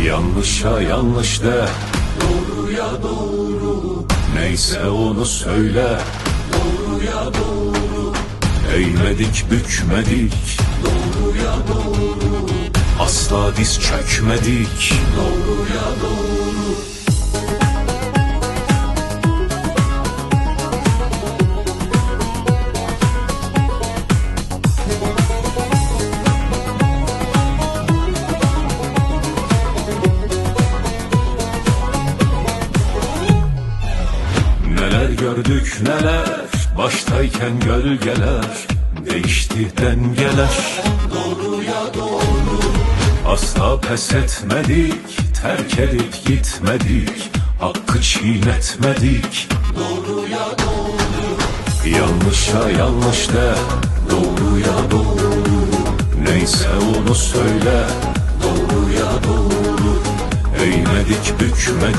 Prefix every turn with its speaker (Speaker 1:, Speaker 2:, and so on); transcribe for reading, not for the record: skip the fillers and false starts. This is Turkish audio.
Speaker 1: Yanlışa yanlış de, doğruya doğru. Neyse onu söyle, doğruya doğru. Eğmedik bükmedik, doğruya doğru. Asla diz çökmedik, doğruya doğru. Neler gördük neler, baştayken gölgeler. Değişti dengeler, doğruya doğru. Asla pes etmedik, terk edip gitmedik. Hakkı çiğnetmedik, doğruya doğru. Yanlışa yanlış de, doğruya doğru. Neyse onu söyle, doğruya doğru. Eğmedik bükmedik.